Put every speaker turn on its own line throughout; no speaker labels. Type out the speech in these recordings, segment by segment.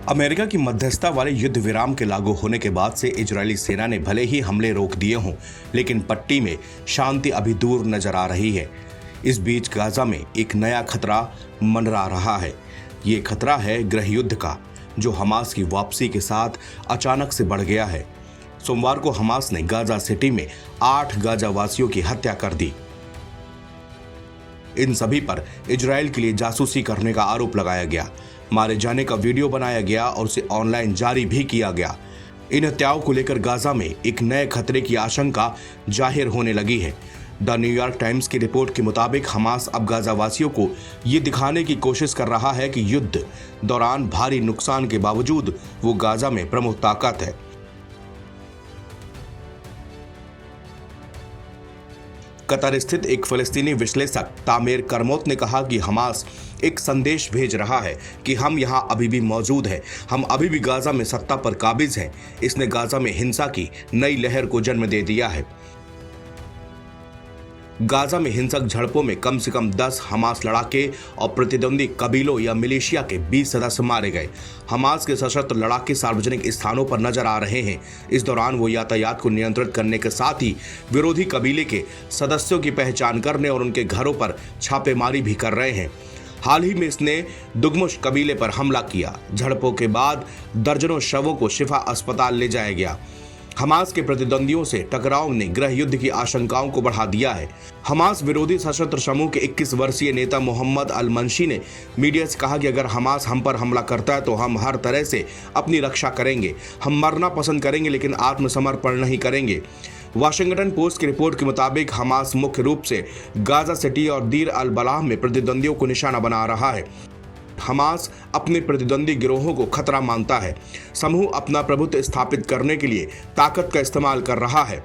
America की मध्यस्थता वाले युद्ध विराम के लागू होने के बाद से इजरायली सेना ने भले ही हमले रोक दिए हों, लेकिन पट्टी में शांति अभी दूर नजर आ रही है। इस बीच गाजा में एक नया खतरा मंडरा रहा है। ये खतरा है गृह युद्ध का, जो हमास की वापसी के साथ अचानक से बढ़ गया है। सोमवार को हमास ने गाजा सिटी में 8 गाजा वासियों की हत्या कर दी। इन सभी पर इजरायल के लिए जासूसी करने का आरोप लगाया गया। मारे जाने का वीडियो बनाया गया और उसे ऑनलाइन जारी भी किया गया। इन हत्याओं को लेकर गाजा में एक नए खतरे की आशंका जाहिर होने लगी है। द न्यूयॉर्क टाइम्स की रिपोर्ट के मुताबिक हमास अब गाजा वासियों को ये दिखाने की कोशिश कर रहा है कि युद्ध दौरान भारी नुकसान के बावजूद वो गाजा में प्रमुख ताकत है। कतर स्थित एक फिलिस्तीनी विश्लेषक तामेर करमोत ने कहा कि हमास एक संदेश भेज रहा है कि हम यहां अभी भी मौजूद हैं, हम अभी भी गाजा में सत्ता पर काबिज हैं। इसने गाजा में हिंसा की नई लहर को जन्म दे दिया है। गाजा में हिंसक झड़पों में कम से कम 10 हमास लड़ाके और प्रतिद्वंदी कबीलों या मिलिशिया के 20 सदस्य मारे गए। हमास के सशस्त्र लड़ाके सार्वजनिक स्थानों पर नजर आ रहे हैं। इस दौरान वो यातायात को नियंत्रित करने के साथ ही विरोधी कबीले के सदस्यों की पहचान करने और उनके घरों पर छापेमारी भी कर रहे हैं। हाल ही में इसने दुगमुश कबीले पर हमला किया। झड़पों के बाद दर्जनों शवों को शिफा अस्पताल ले जाया गया। हमास के प्रतिद्वंदियों से टकराव ने गृह युद्ध की आशंकाओं को बढ़ा दिया है। हमास विरोधी सशस्त्र समूह के 21 वर्षीय नेता मोहम्मद अल मनशी ने मीडिया से कहा कि अगर हमास हम पर हमला करता है तो हम हर तरह से अपनी रक्षा करेंगे। हम मरना पसंद करेंगे लेकिन आत्मसमर्पण नहीं करेंगे। वाशिंगटन पोस्ट की रिपोर्ट के मुताबिक हमास मुख्य रूप से गाजा सिटी और दीर अल बलाह में प्रतिद्वंदियों को निशाना बना रहा है। हमास अपने प्रतिद्वंदी गिरोहों को खतरा मानता है। समूह अपना प्रभुत्व स्थापित करने के लिए ताकत का इस्तेमाल कर रहा है।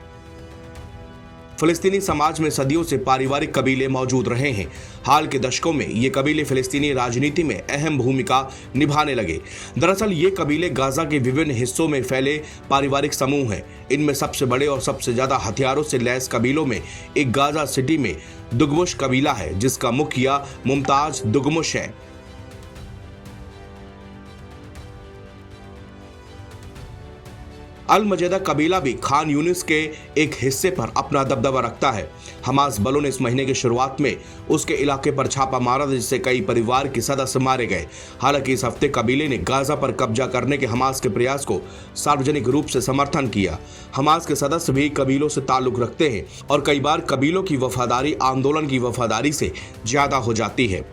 फिलिस्तीनी समाज में सदियों से पारिवारिक कबीले मौजूद रहे हैं। हाल के दशकों में ये कबीले फिलिस्तीनी राजनीति में अहम भूमिका निभाने लगे। दरअसल ये कबीले गाजा के विभिन्न हिस्सों में फैले पारिवारिक समूह हैं। इनमें सबसे बड़े और सबसे ज्यादा हथियारों से लैस कबीलों में एक गाजा सिटी में दुगमुश कबीला है, जिसका मुखिया मुमताज दुगमुश है। अल मजेदा कबीला भी खान यूनिस के एक हिस्से पर अपना दबदबा रखता है। हमास बलों ने इस महीने की शुरुआत में उसके इलाके पर छापा मारा, जिससे कई परिवार के सदस्य मारे गए। हालांकि इस हफ्ते कबीले ने गाजा पर कब्जा करने के हमास के प्रयास को सार्वजनिक रूप से समर्थन किया। हमास के सदस्य भी कबीलों से ताल्लुक रखते हैं और कई बार कबीलों की वफादारी आंदोलन की वफादारी से ज्यादा हो जाती है।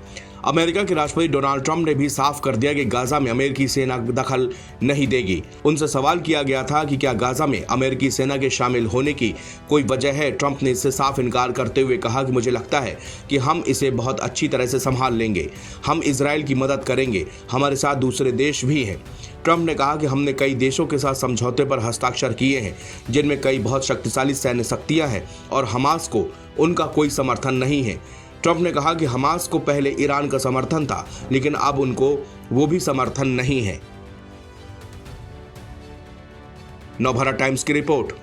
अमेरिका के राष्ट्रपति डोनाल्ड ट्रंप ने भी साफ कर दिया कि गाजा में अमेरिकी सेना दखल नहीं देगी। उनसे सवाल किया गया था कि क्या गाजा में अमेरिकी सेना के शामिल होने की कोई वजह है। ट्रंप ने इससे साफ इनकार करते हुए कहा कि मुझे लगता है कि हम इसे बहुत अच्छी तरह से संभाल लेंगे। हम इजराइल की मदद करेंगे। हमारे साथ दूसरे देश भी हैं। ट्रंप ने कहा कि हमने कई देशों के साथ समझौते पर हस्ताक्षर किए हैं, जिनमें कई बहुत शक्तिशाली सैन्य शक्तियां हैं और हमास को उनका कोई समर्थन नहीं है। ट्रंप ने कहा कि हमास को पहले ईरान का समर्थन था, लेकिन अब उनको वो भी समर्थन नहीं है। नवभारत टाइम्स की रिपोर्ट।